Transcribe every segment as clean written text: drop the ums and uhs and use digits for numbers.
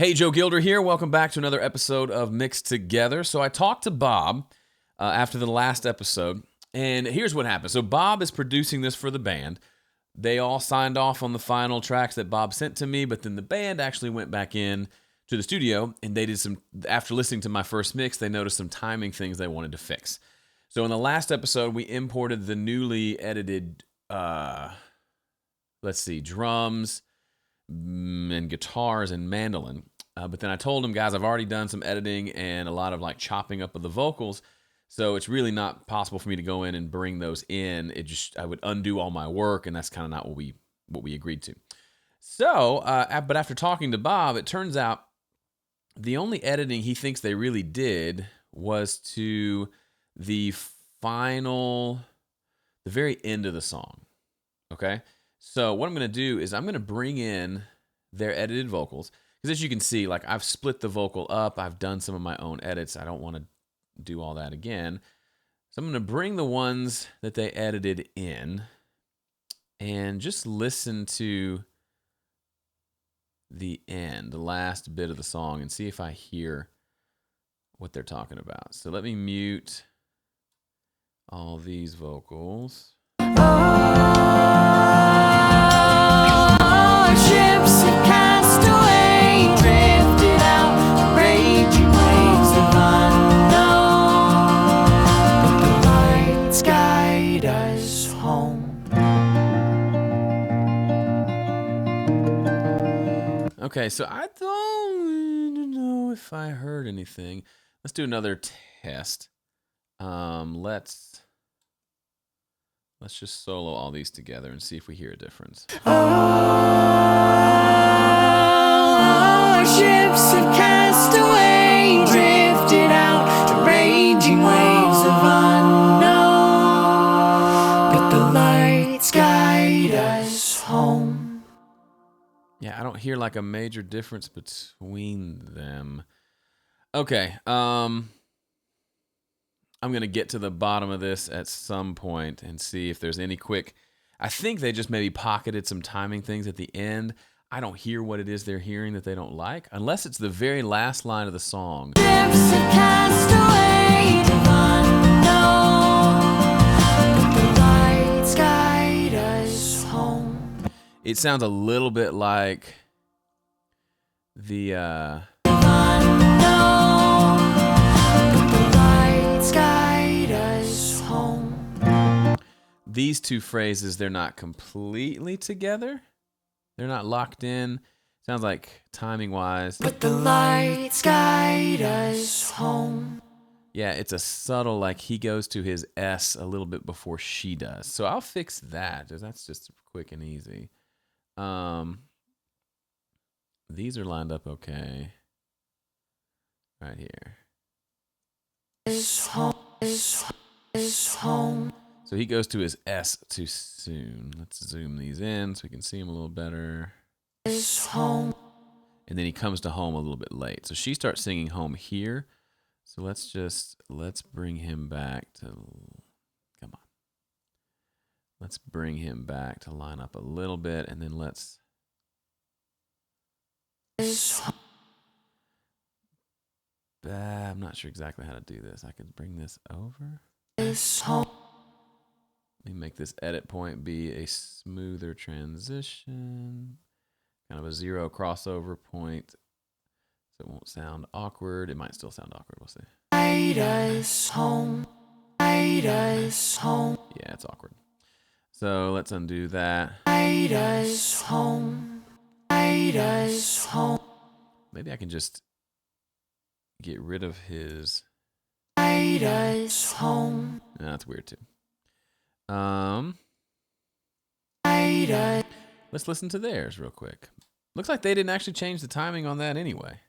Hey, Joe Gilder here. Welcome back to another episode of Mixed Together. So I talked to Bob after the last episode, and here's what happened. So Bob is producing this for the band. They all signed off on the final tracks that Bob sent to me, but then the band actually went back in to the studio, and they did some, after listening to my first mix, they noticed some timing things they wanted to fix. So in the last episode, we imported the newly edited, drums, and guitars and mandolin. But then I told him, guys, I've already done some editing and a lot of like chopping up of the vocals. So it's really not possible for me to go in and bring those in. I would undo all my work, and that's kind of not what we agreed to. So, but after talking to Bob, it turns out the only editing he thinks they really did was to the very end of the song. Okay? So what I'm going to do is I'm going to bring in their edited vocals. Because as you can see, like I've split the vocal up. I've done some of my own edits. I don't want to do all that again. So I'm going to bring the ones that they edited in and just listen to the end, the last bit of the song, and see if I hear what they're talking about. So let me mute all these vocals. Ships have cast away, drifted out, raging waves of unknown. But the lights guide us home. Okay, so I don't know if I heard anything. Let's do another test. Let's just solo all these together and see if we hear a difference. Our ships have cast away, drifted out to raging waves of unknown. But the lights guide us home. Yeah, I don't hear like a major difference between them. Okay, I'm going to get to the bottom of this at some point and see if there's any quick... I think they just maybe pocketed some timing things at the end. I don't hear what it is they're hearing that they don't like, unless it's the very last line of the song. Ships have cast away to unknown. The lights guide us home. It sounds a little bit like the... These two phrases, they're not completely together. They're not locked in. Sounds like timing-wise. But the lights guide us home. Yeah, it's a subtle, like he goes to his S a little bit before she does. So I'll fix that. That's just quick and easy. These are lined up okay. Right here. Is home. So he goes to his S too soon. Let's zoom these in so we can see him a little better. Is home. And then he comes to home a little bit late. So she starts singing home here. So let's bring him back to, come on. Let's bring him back to line up a little bit, and then let's. I'm not sure exactly how to do this. I could bring this over. Is home. Let me make this edit point be a smoother transition. Kind of a zero crossover point. So it won't sound awkward. It might still sound awkward. We'll see. Guide us home. Guide us home. Yeah, it's awkward. So let's undo that. Guide us home. Guide us home. Maybe I can just get rid of his. Guide us home. No, that's weird too. Let's listen to theirs real quick. Looks like they didn't actually change the timing on that anyway.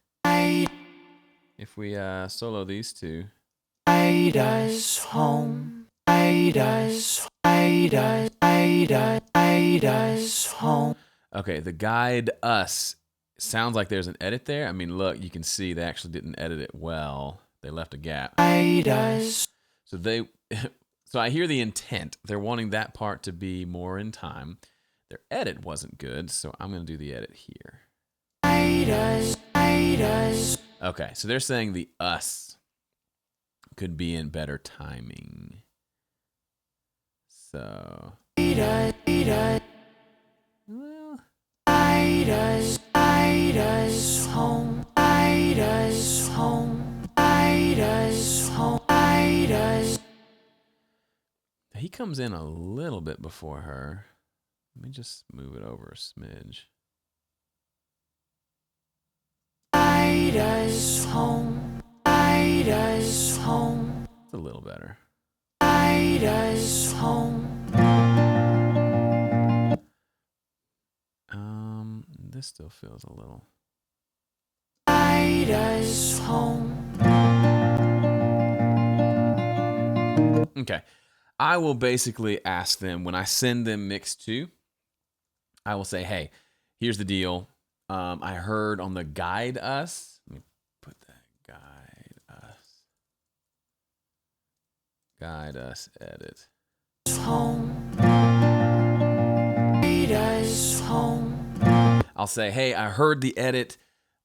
If we solo these two. Guide us home. Guide us. Guide us. Guide us home. Okay, the guide us sounds like there's an edit there. I mean, look, you can see they actually didn't edit it well. They left a gap. Guide us. So I hear the intent. They're wanting that part to be more in time. Their edit wasn't good, so I'm going to do the edit here. Guide us. Guide Okay, so they're saying the us could be in better timing. So, well, home, home, home, he comes in a little bit before her. Let me just move it over a smidge. home, home. It's a little better. Home. This still feels a little. Home. Okay. I will basically ask them when I send them mix 2, I will say, hey, here's the deal. I heard on the guide us. Let me put that guide us edit. Home. Home. I'll say, hey, I heard the edit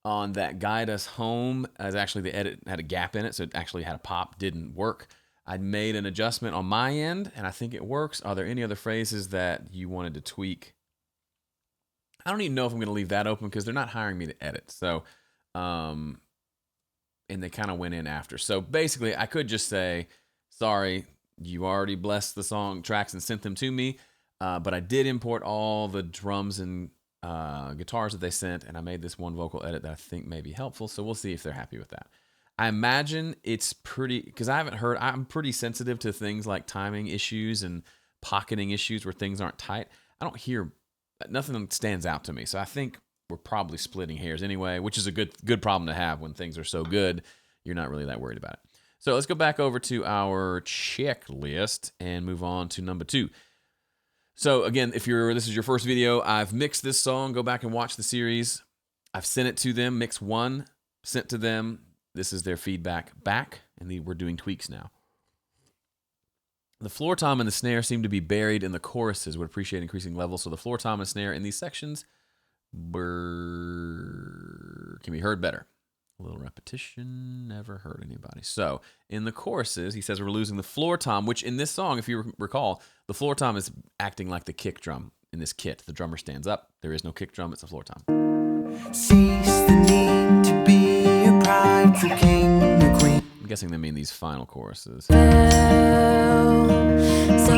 on that guide us home. As actually the edit had a gap in it, so it actually had a pop, didn't work. I made an adjustment on my end, and I think it works. Are there any other phrases that you wanted to tweak? I don't even know if I'm going to leave that open because they're not hiring me to edit. So, and they kind of went in after. So basically, I could just say, sorry, you already blessed the song tracks and sent them to me, but I did import all the drums and guitars that they sent, and I made this one vocal edit that I think may be helpful. So we'll see if they're happy with that. I imagine it's pretty, because I'm pretty sensitive to things like timing issues and pocketing issues where things aren't tight. I don't hear, nothing stands out to me. So I think we're probably splitting hairs anyway, which is a good problem to have when things are so good. You're not really that worried about it. So let's go back over to our checklist and move on to number 2. So again, if this is your first video, I've mixed this song. Go back and watch the series. I've sent it to them, mix 1, sent to them. This is their feedback back, and we're doing tweaks now. The floor tom and the snare seem to be buried in the choruses. Would appreciate increasing levels. So the floor tom and snare in these sections can be heard better. A little repetition never hurt anybody. So in the choruses, he says we're losing the floor tom, which in this song, if you recall, the floor tom is acting like the kick drum in this kit. The drummer stands up. There is no kick drum. It's a floor tom. Cease the need to be a prideful king or queen. I'm guessing they mean these final choruses. So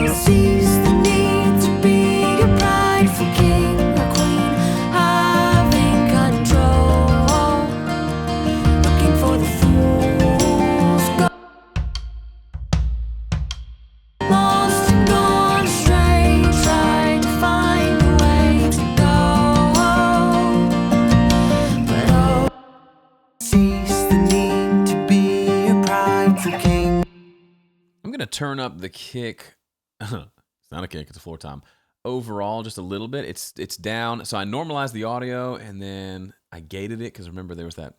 cease the need to be a prideful king or queen, having control, looking for the fool's gold, lost and gone astray, trying to find a way to go, but oh, cease the need to be a prideful king. I'm going to turn up the kick. It's not a kick, it's a floor tom. Overall, just a little bit. It's down. So I normalized the audio, and then I gated it because remember there was that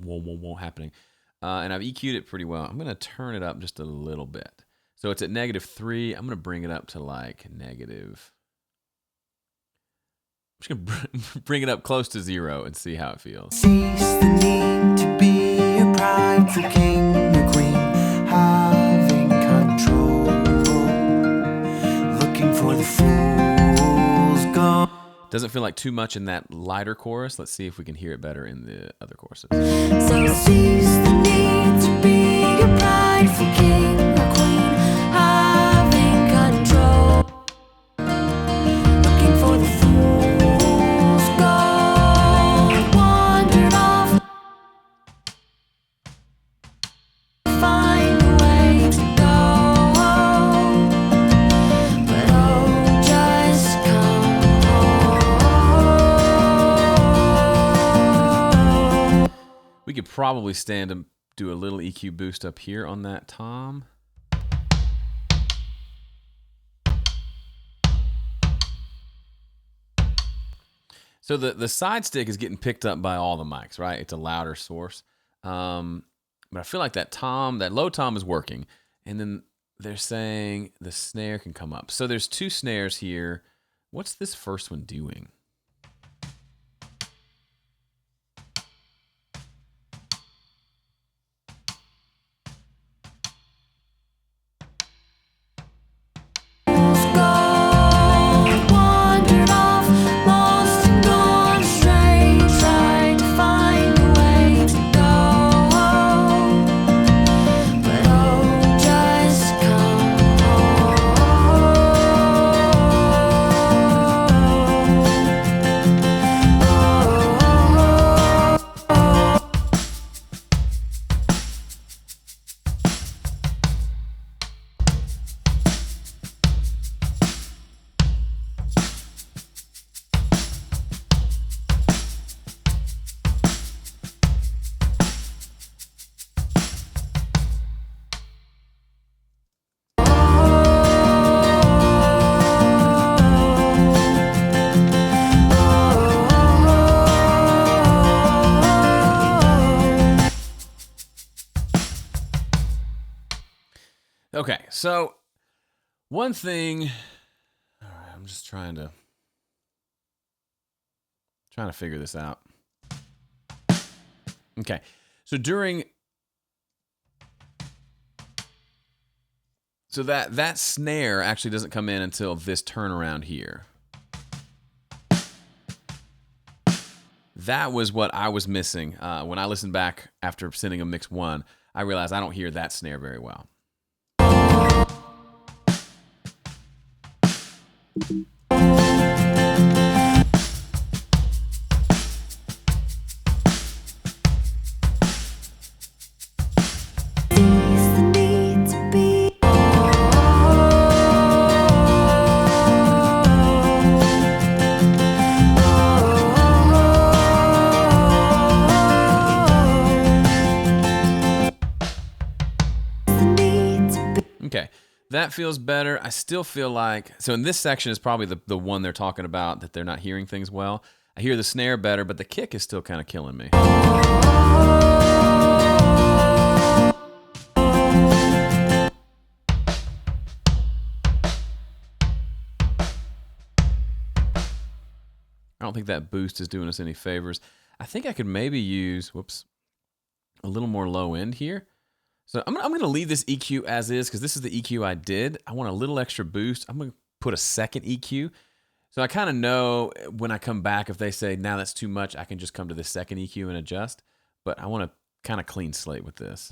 whoa happening. And I've EQ'd it pretty well. I'm going to turn it up just a little bit. So it's at -3. I'm going to bring it up to like negative. I'm just going to bring it up close to 0 and see how it feels. Cease the need to be a prideful king or queen, having control, looking for the fool's gold. Doesn't feel like too much in that lighter chorus. Let's see if we can hear it better in the other choruses. So cease the need to be a prideful king or queen, having control, looking for the fool's gold, wandered off, find a way to go, but oh, just come home. We could probably stand and do a little EQ boost up here on that tom. So the side stick is getting picked up by all the mics, right? It's a louder source. But I feel like that low tom is working. And then they're saying the snare can come up. So there's 2 snares here. What's this first one doing? So one thing, all right, I'm just trying to figure this out. Okay, so that snare actually doesn't come in until this turnaround here. That was what I was missing. When I listened back after sending a mix 1, I realized I don't hear that snare very well. Okay, that feels better. I still feel like, so in this section is probably the one they're talking about that they're not hearing things well. I hear the snare better, but the kick is still kind of killing me. I don't think that boost is doing us any favors. I think I could maybe use, a little more low end here. So I'm going to leave this EQ as is because this is the EQ I did. I want a little extra boost. I'm going to put a second EQ. So I kind of know when I come back, if they say, now that's too much, I can just come to the second EQ and adjust. But I want to kind of clean slate with this.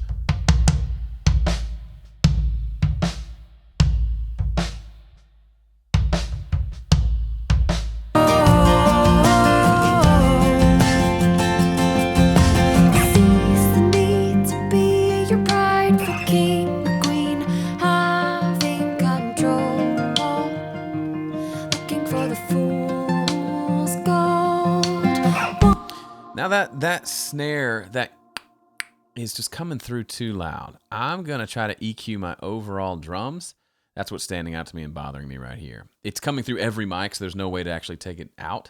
Now that snare, that is just coming through too loud. I'm going to try to EQ my overall drums. That's what's standing out to me and bothering me right here. It's coming through every mic, so there's no way to actually take it out.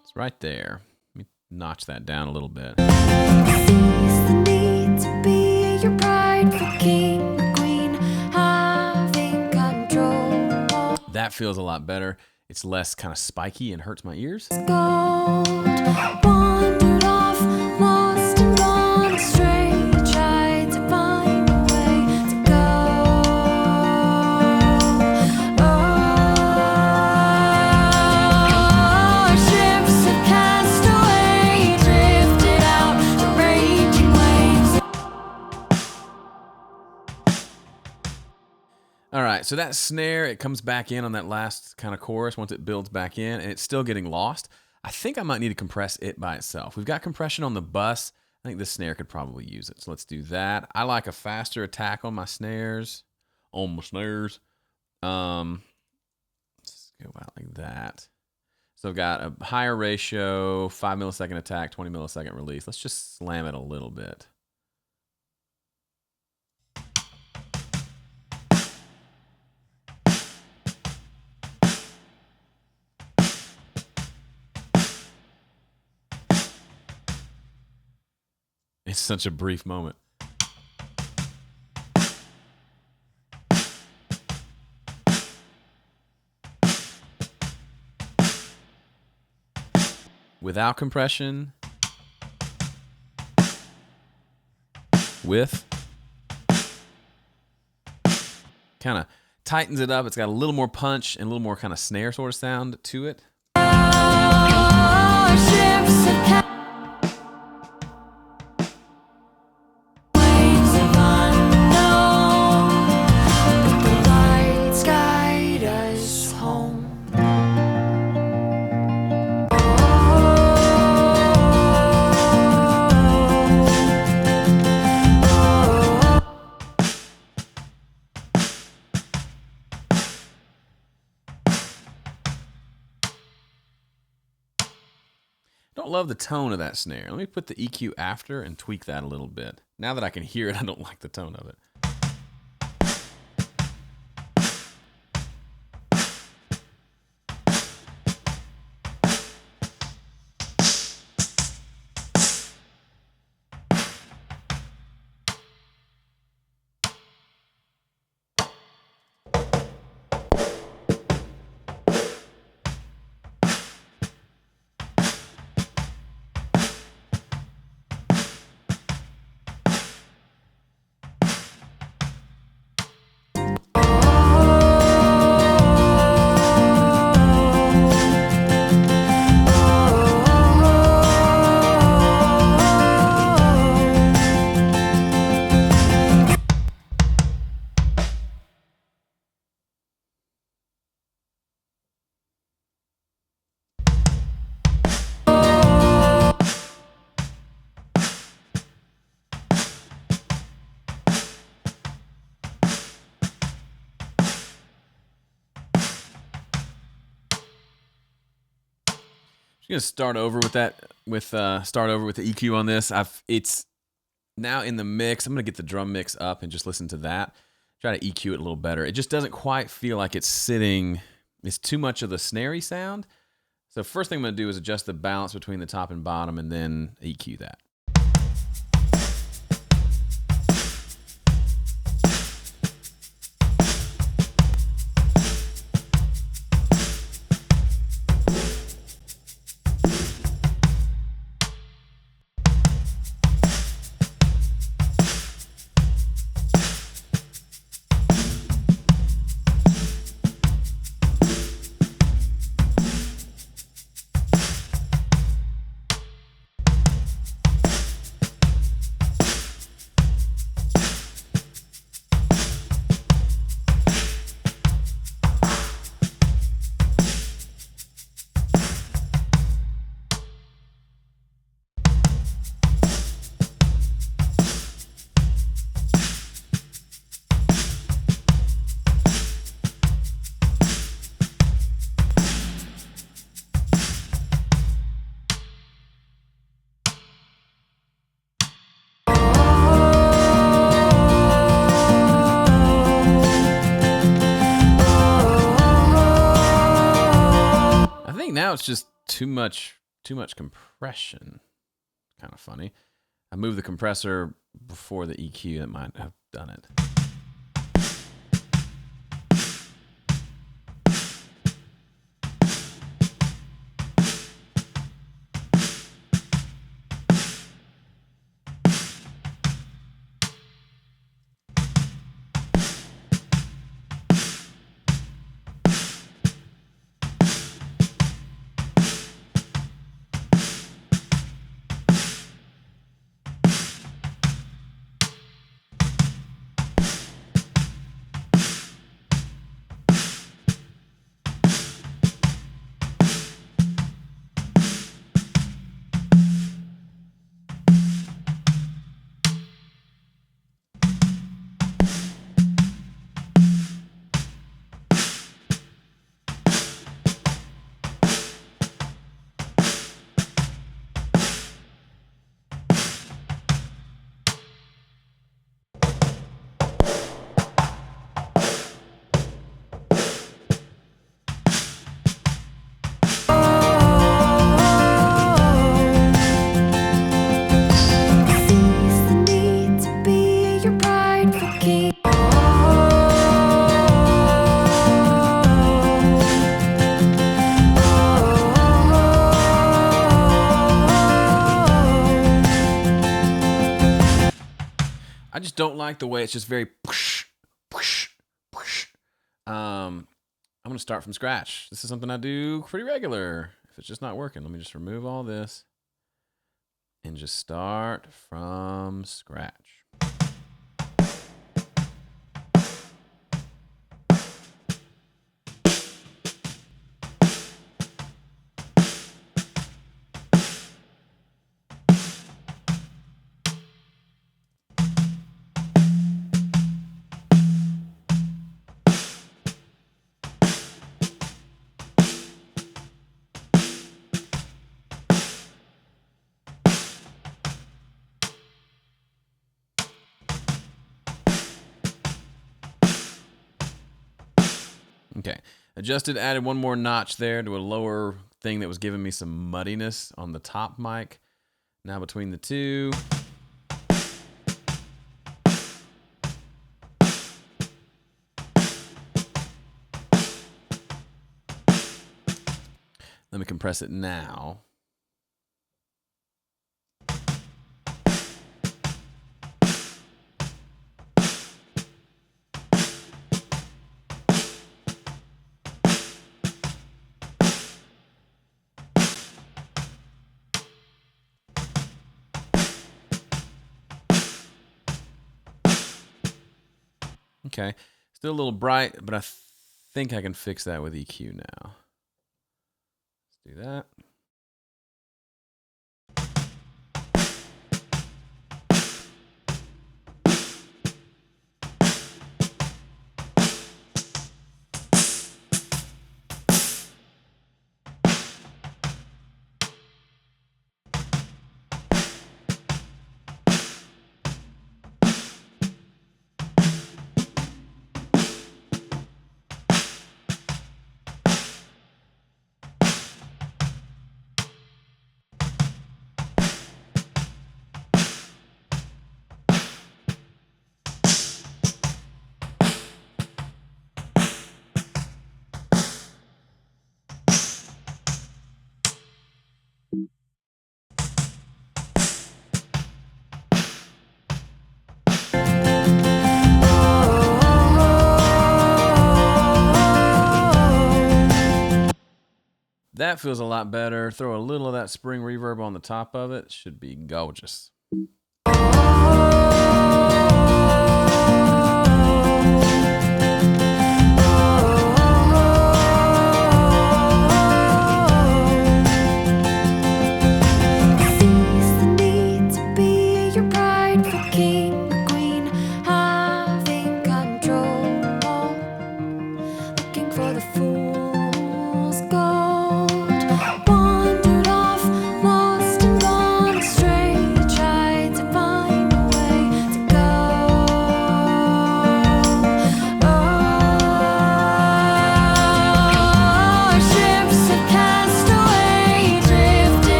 It's right there. Let me notch that down a little bit. That feels a lot better. It's less kind of spiky and hurts my ears. All right, so that snare, it comes back in on that last kind of chorus once it builds back in, and it's still getting lost. I think I might need to compress it by itself. We've got compression on the bus. I think this snare could probably use it, so let's do that. I like a faster attack on my snares. Let's go out like that. So I've got a higher ratio, 5 millisecond attack, 20 millisecond release. Let's just slam it a little bit. It's such a brief moment. Without compression. With. Kind of tightens it up. It's got a little more punch and a little more kind of snare sort of sound to it. Don't love the tone of that snare. Let me put the EQ after and tweak that a little bit. Now that I can hear it, I don't like the tone of it. gonna start over with that. Start over with the EQ on this. It's now in the mix. I'm gonna get the drum mix up and just listen to that. Try to EQ it a little better. It just doesn't quite feel like it's sitting. It's too much of the snarey sound. So first thing I'm gonna do is adjust the balance between the top and bottom, and then EQ that. Now it's just too much compression. Kind of funny. I moved the compressor before the EQ. That might have done it. I just don't like the way it's just very push, push, push. I'm going to start from scratch. This is something I do pretty regular. If it's just not working, let me just remove all this and just start from scratch. Okay, adjusted, added one more notch there to a lower thing that was giving me some muddiness on the top mic. Now between the two. Let me compress it now. Okay, still a little bright, but I think I can fix that with EQ now. Let's do that. That feels a lot better. Throw a little of that spring reverb on the top of it. Should be gorgeous.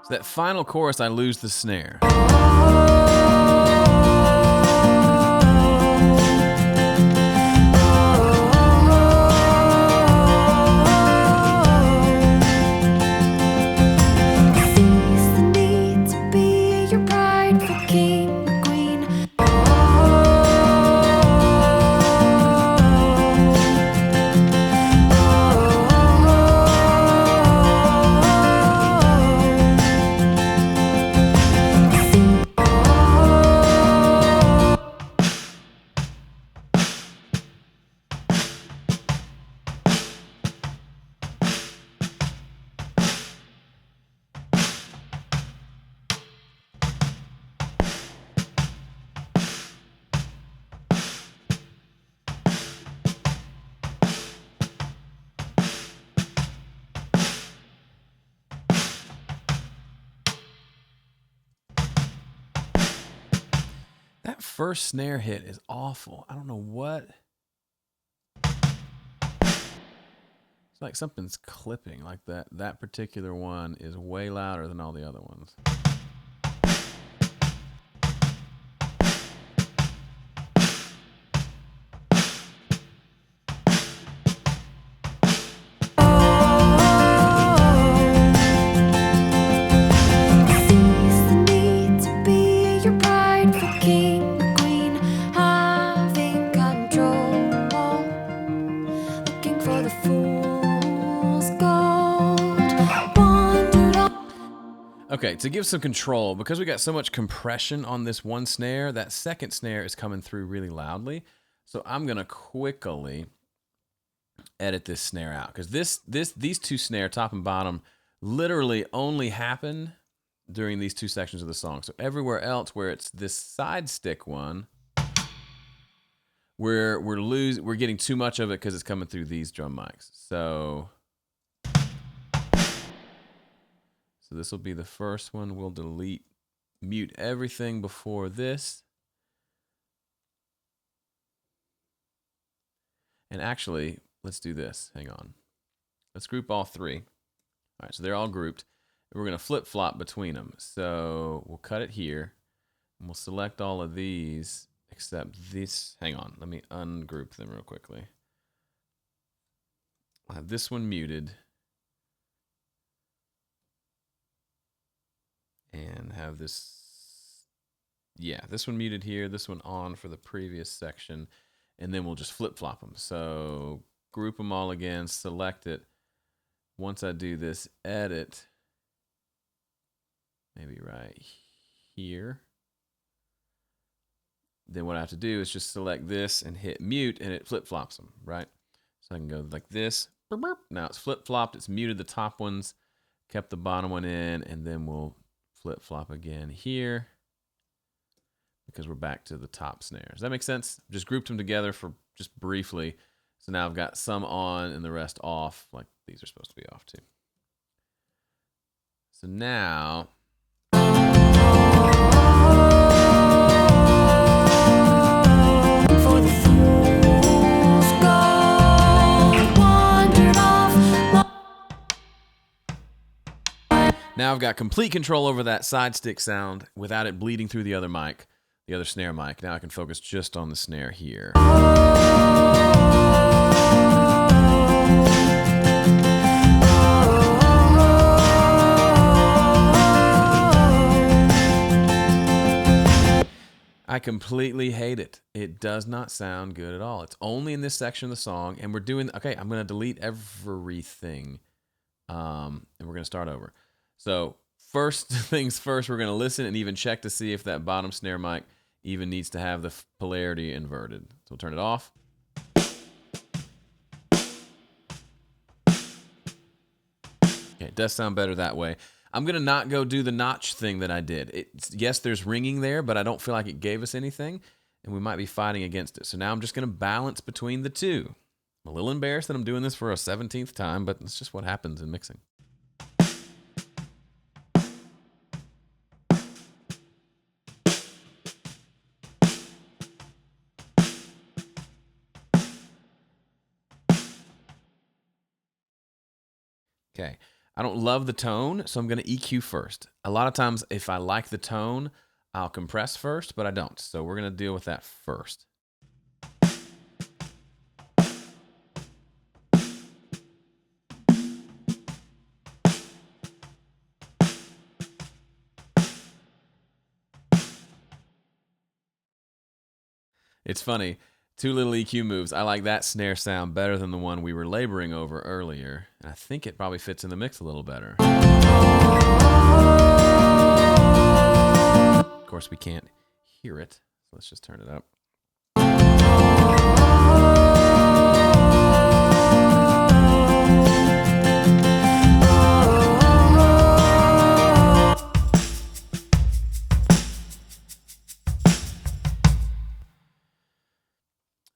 So that final chorus, I lose the snare. That first snare hit is awful. I don't know what. It's like something's clipping. Like that particular one is way louder than all the other ones. Okay, to give some control, because we got so much compression on this one snare, that second snare is coming through really loudly. So I'm gonna quickly edit this snare out, because these two snare, top and bottom, literally only happen during these two sections of the song. So everywhere else where it's this side stick one, we're getting too much of it because it's coming through these drum mics. So this will be the first one. We'll mute everything before this. And actually, let's do this. Hang on. Let's group all three. All right, so they're all grouped. And we're going to flip-flop between them. So we'll cut it here. And we'll select all of these except this. Hang on. Let me ungroup them real quickly. I'll have this one muted. And have this one muted here, this one on for the previous section, and then we'll just flip-flop them. So group them all again, select it. Once I do this edit, maybe right here, then what I have to do is just select this and hit mute, and it flip-flops them, right? So I can go like this. Now it's flip-flopped, it's muted the top ones, kept the bottom one in, and then we'll flip-flop again here because we're back to the top snare. Does that make sense? Just grouped them together for just briefly. So now I've got some on and the rest off, like these are supposed to be off too. So now Now I've got complete control over that side stick sound without it bleeding through the other mic, the other snare mic. Now I can focus just on the snare here. I completely hate it. It does not sound good at all. It's only in this section of the song, and we're doing, okay, I'm going to delete everything, and we're going to start over. So first things first, we're going to listen and even check to see if that bottom snare mic even needs to have the polarity inverted. So we'll turn it off. Okay, it does sound better that way. I'm going to not go do the notch thing that I did. Yes, there's ringing there, but I don't feel like it gave us anything, and we might be fighting against it. So now I'm just going to balance between the two. I'm a little embarrassed that I'm doing this for a 17th time, but it's just what happens in mixing. Okay. I don't love the tone, so I'm going to EQ first. A lot of times, if I like the tone, I'll compress first, but I don't. So we're going to deal with that first. It's funny. 2 little EQ moves. I like that snare sound better than the one we were laboring over earlier. And I think it probably fits in the mix a little better. Of course, we can't hear it. So let's just turn it up.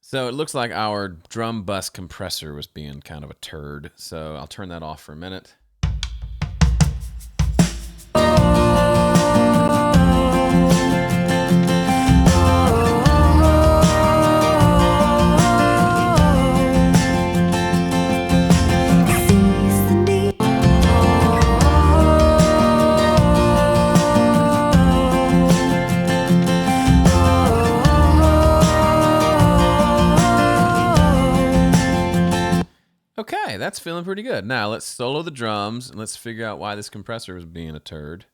So it looks like our drum bus compressor was being kind of a turd. So I'll turn that off for a minute. Okay, that's feeling pretty good. Now let's solo the drums and let's figure out why this compressor was being a turd.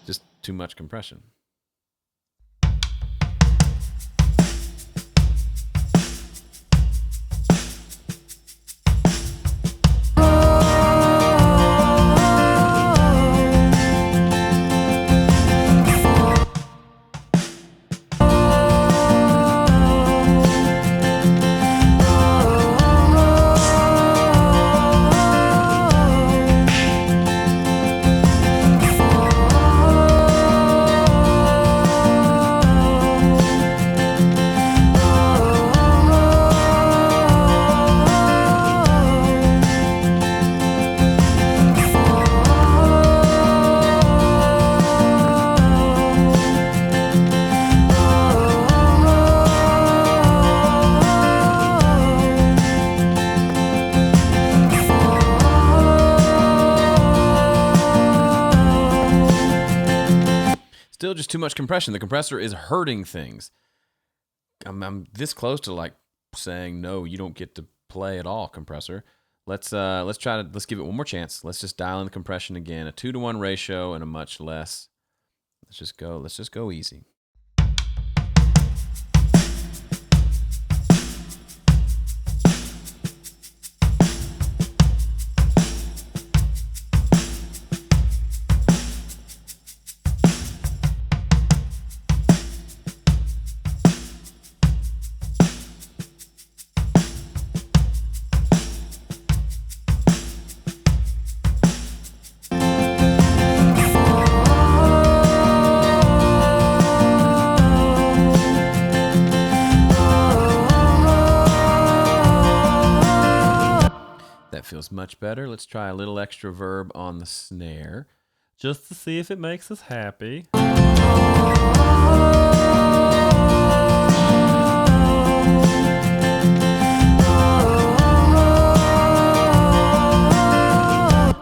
Just too much compression. Still just too much compression. The compressor is hurting things. I'm this close to like saying no, you don't get to play at all, compressor. Let's give it one more chance. Let's just dial in the compression again. A 2-to-1 ratio and a much less. Let's just go easy. That feels much better. Let's try a little extra verb on the snare, just to see if it makes us happy.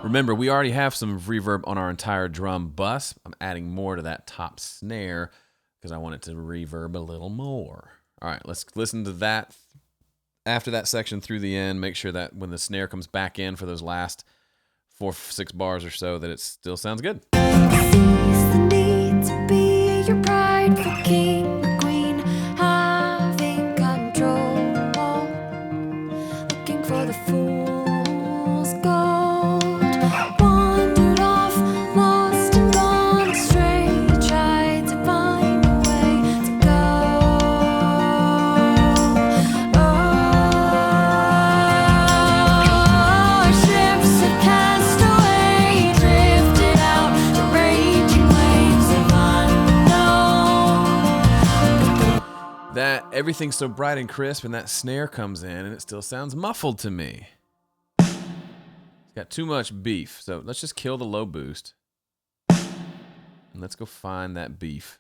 Remember, we already have some reverb on our entire drum bus. I'm adding more to that top snare because I want it to reverb a little more. All right, let's listen to that after that section through the end, make sure that when the snare comes back in for those last 4-6 bars or so, that it still sounds good. Sees the need to be your prideful king or queen, having control, looking for the fool's gold. Wandered off, lost and gone astray, tried to find a way to go. Oh, ships have cast away, drifted out to raging waves of unknown. That everything's so bright and crisp, and that snare comes in, and it still sounds muffled to me. It's got too much beef, so let's just kill the low boost. And let's go find that beef.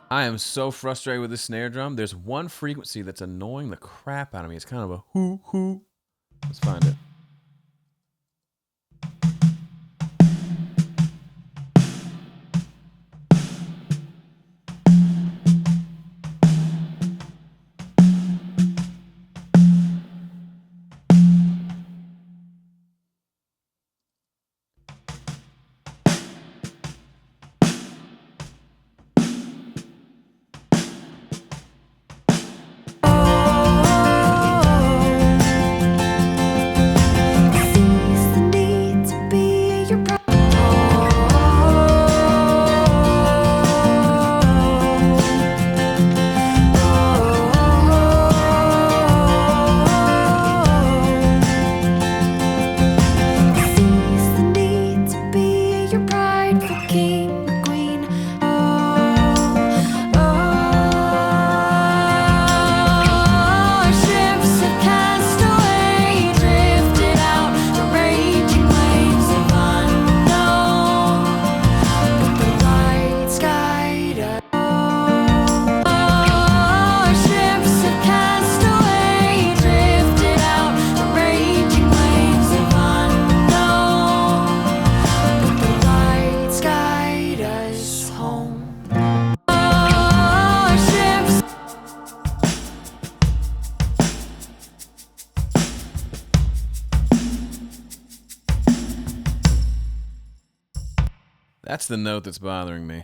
I am so frustrated with the snare drum. There's one frequency that's annoying the crap out of me. It's kind of a hoo hoo. Let's find it. That's the note that's bothering me.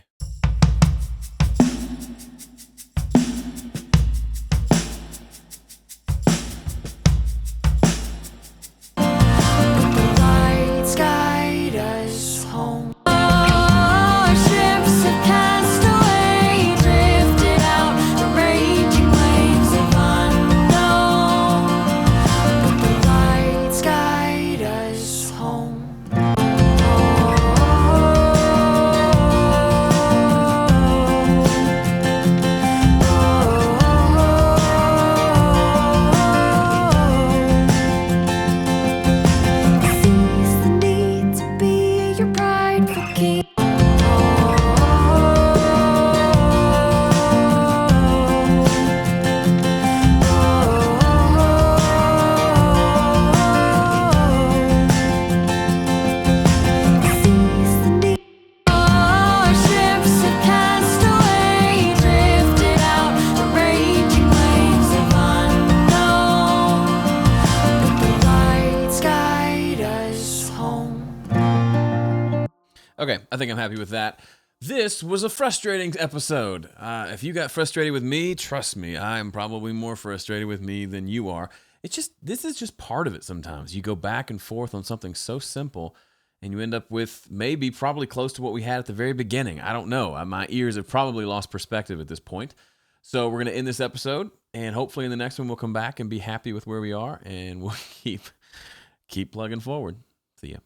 Okay, I think I'm happy with that. This was a frustrating episode. If you got frustrated with me, trust me, I am probably more frustrated with me than you are. This is just part of it sometimes. You go back and forth on something so simple, and you end up with probably close to what we had at the very beginning. I don't know. My ears have probably lost perspective at this point. So we're going to end this episode, and hopefully in the next one we'll come back and be happy with where we are, and we'll keep plugging forward. See ya.